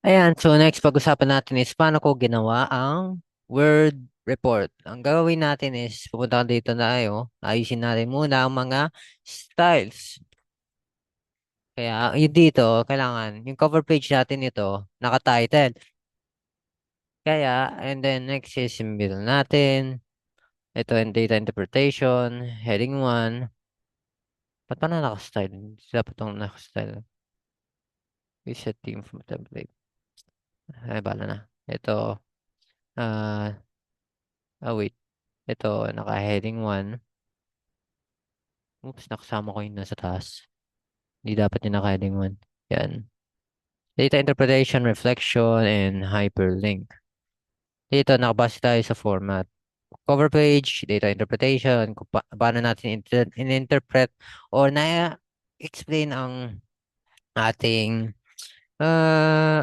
Ayan, so next pag-usapan natin is paano ko ginawa ang Word report. Ang gagawin natin is pupunta ka dito na ayusin natin muna ang mga styles. Kaya yun dito, kailangan yung cover page natin ito, naka-title. Kaya, and then next is yung middle natin. Ito yung data interpretation, heading 1. Ba't pa na naka-style? Dapat itong naka-style. Reset theme from template. Ay, bala na. Ito, ah, wait. Ito, naka-heading 1. Oops, nakasama ko yung nasa taas. Hindi dapat yung naka-heading 1. Yan. Data interpretation, reflection, and hyperlink. Dito, nakabase tayo sa format. Cover page, data interpretation, kung paano natin in-interpret or na-explain ang ating uh,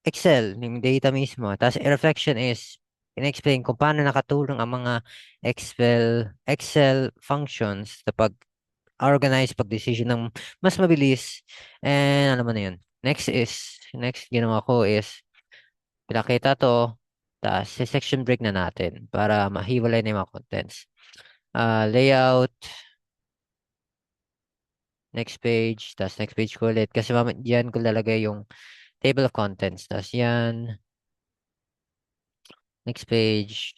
Excel, yung data mismo. Tapos reflection is in-explain kung paano nakatulong ang mga Excel functions sa pag-organize, pag-decision ng mas mabilis. And ano man na yun. Next ginawa ko is pinakita to, tapos section break na natin para mahiwalay na yung mga contents. Layout, next page, tapos next page ko ulit. Kasi yan ko lalagay yung table of contents. Tapos yan, next page,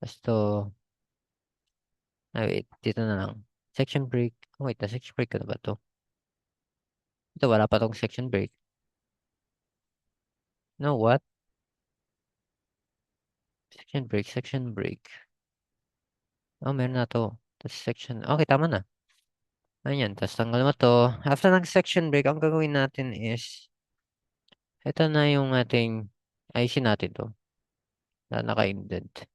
tapos to, wait, dito na lang. Section break. Oh, wait, na section break ko na ba to? Ito, wala pa tong section break. No, what? Section break. Oh, meron na to. Tapos section, okay, tama na. Ayan, tapos tanggal mo to. After ng section break, ang gagawin natin is, ito na yung ating, ayusin natin to. Na naka-indent.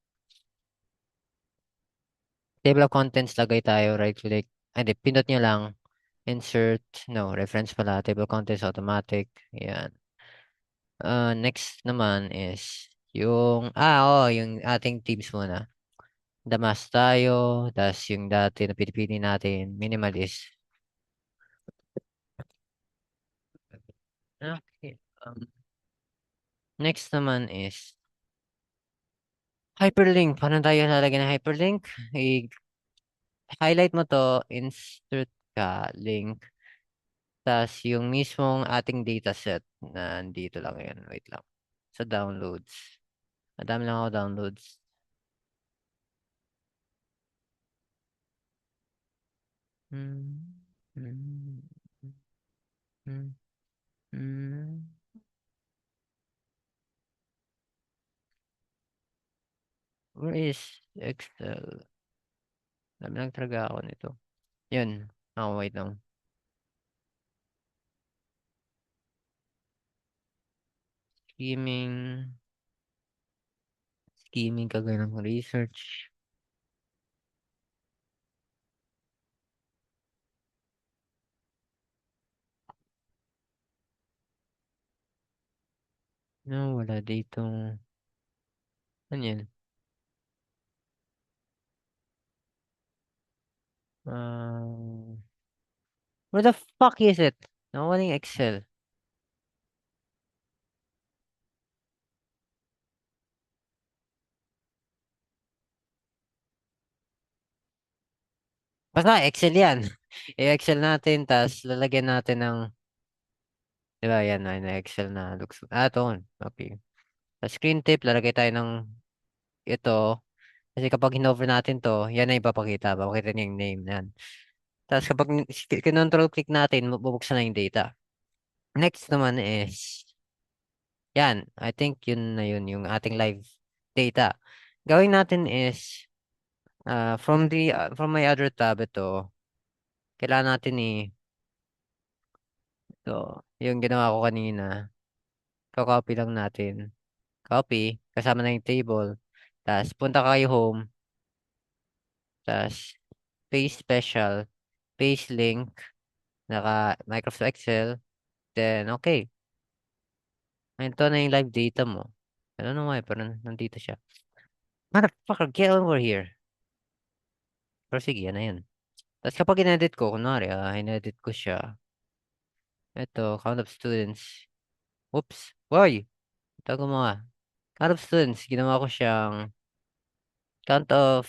Table of contents, lagay tayo, right click. Ay, di, pindot nyo lang. Insert, no, reference pala. Table of contents, automatic. Ayan. Next naman is, yung ating teams muna. Damas tayo, tas yung dati na pinipili natin, minimalist. Okay. Next naman is, hyperlink. Paano tayo lalagyan ng hyperlink? I-highlight mo to, insert ka, link. Tas yung mismong ating dataset na andito lang yan. Wait lang. Sa downloads. Madami lang ako downloads. Hmm. Hmm. Hmm. Hmm. Where is Excel? Dami lang talaga ako nito. Yun. Wait lang. Scheming. Scheming kagaya ng research. No, wala dito. Ano yan? Um, where the fuck is it? Nawala yung Excel. Basta Excel yan. I-Excel natin, tas lalagyan natin ng, di ba yan, na Excel na looks. To. Okay. Sa screen tip, lalagay tayo ng ito. Kasi kapag hinover natin to, yan na ipapakita. Papakita niya yung name na yan. Tapos kapag kinontrol click natin, bubuksan na yung data. Next naman is, yan. I think yun na yun, yung ating live data. Gawin natin is, from my other tab ito, kailangan natin yung ginawa ko kanina, copy lang natin. Copy, kasama na yung table. Tapos, punta kayo home. Tapos, paste special, paste link, naka Microsoft Excel. Then, okay. Ito na yung live data mo. I don't know why, pero nandito siya. Motherfucker, get over here. Pero sige, yan na yan. Tapos kapag in-edit ko, kunwari, in-edit ko siya. Ito, count of students. Oops. Hoy, tago mo nga. Count of students, ginawa ko siyang count of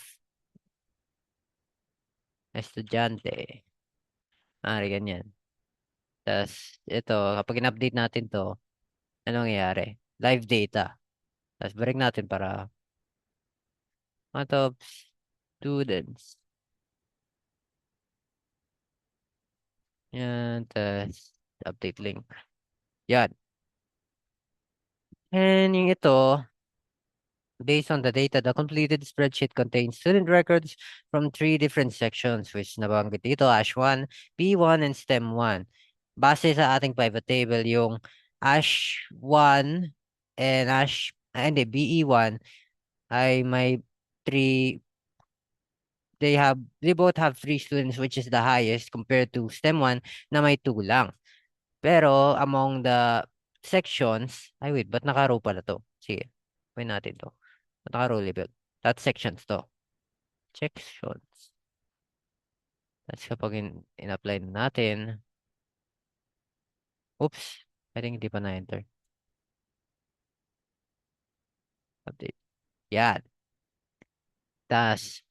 estudyante. Ganyan. Tapos, ito, kapag in-update natin to, ano nangyayari? Live data. Tapos, balik natin para count of students. Yan, tapos, update link. Yan. And yung ito, based on the data, the completed spreadsheet contains student records from three different sections, which nabanggit dito, ASH 1, P1, and STEM 1. Base sa ating pivot table, yung ASH 1 and hindi, BE 1 ay may three, they both have three students, which is the highest compared to STEM 1 na may two lang. Pero among the sections, ay wait, ba't naka-row pala to? Sige, gawin natin to. Ba't naka-row label? That sections to. Sections. That's kapag in-apply na natin. Oops, I think hindi pa na-enter. Update. Yan. Tas,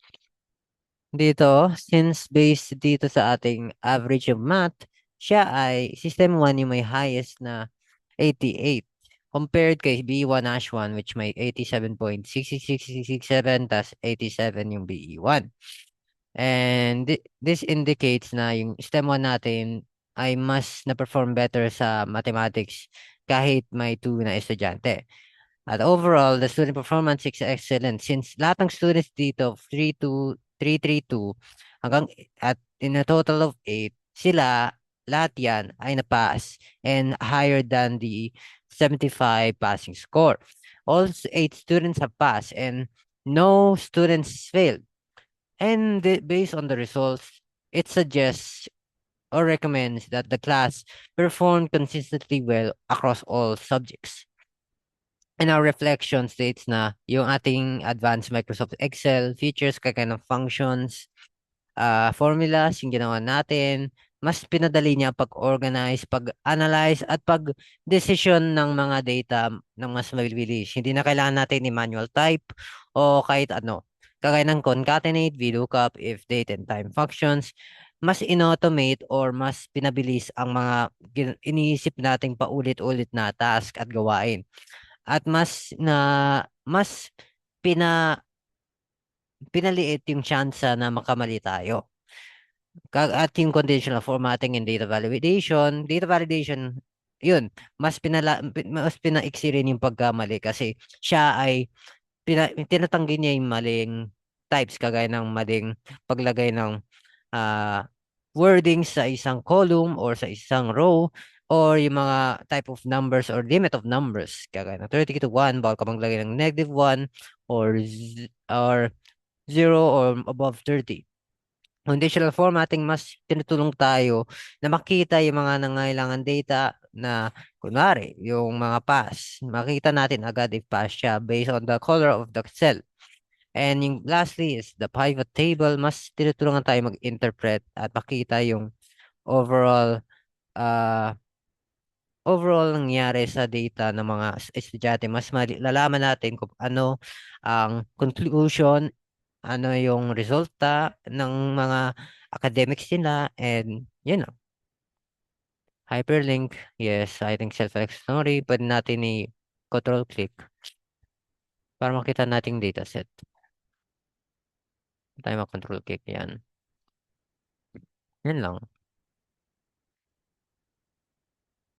dito, since based dito sa ating average of math, siya ay System 1 yung may highest na 88. Compared kay B1-1 which may 87.66667 tas 87 yung BE1. And this indicates na yung STEM 1 natin ay mas na-perform better sa mathematics kahit may 2 na estudyante. At overall, the student performance is excellent since lahat ng students dito, 332 hanggang at in a total of 8, sila, lahat yan ay na-pass and higher than the 75 passing score. All 8 students have passed and no students failed. And based on the results, it suggests or recommends that the class perform consistently well across all subjects. And our reflection states na yung ating advanced Microsoft Excel features, kaya ng functions, formulas, yung ginawa natin, mas pinadali niya pag-organize, pag-analyze, at pag-decision ng mga data ng mas mabilis. Hindi na kailangan natin i-manual type o kahit ano. Kagaya ng concatenate, VLOOKUP, if date and time functions, mas in-automate or mas pinabilis ang mga iniisip nating paulit-ulit na task at gawain. At mas pinaliit yung tsansa na makamali tayo. At yung conditional formatting and data validation, yun, mas pinaiksi rin yung pagkamali kasi siya ay tinatanggi niya yung maling types kagaya ng maling paglagay ng ah, wording sa isang column or sa isang row or yung mga type of numbers or limit of numbers kagaya ng 30 to 1 bawal ka maglagay ng -1 or 0 or above 30. Conditional formatting, mas tinutulong tayo na makita yung mga nangailangan data na kunwari, yung mga pass. Makita natin agad if pass siya based on the color of the cell. And yung lastly is the pivot table. Mas tinutulungan tayo mag-interpret at makita yung overall uh, overall nangyari sa data ng mga estudyante. Mas lalaman natin kung ano ang conclusion, ano yung resulta ng mga academics nila, and yun know, hyperlink. Yes, I think self-explanatory. Pwede natin i-control click para makita nating dataset. Tayo mag-control click yan. Yan lang.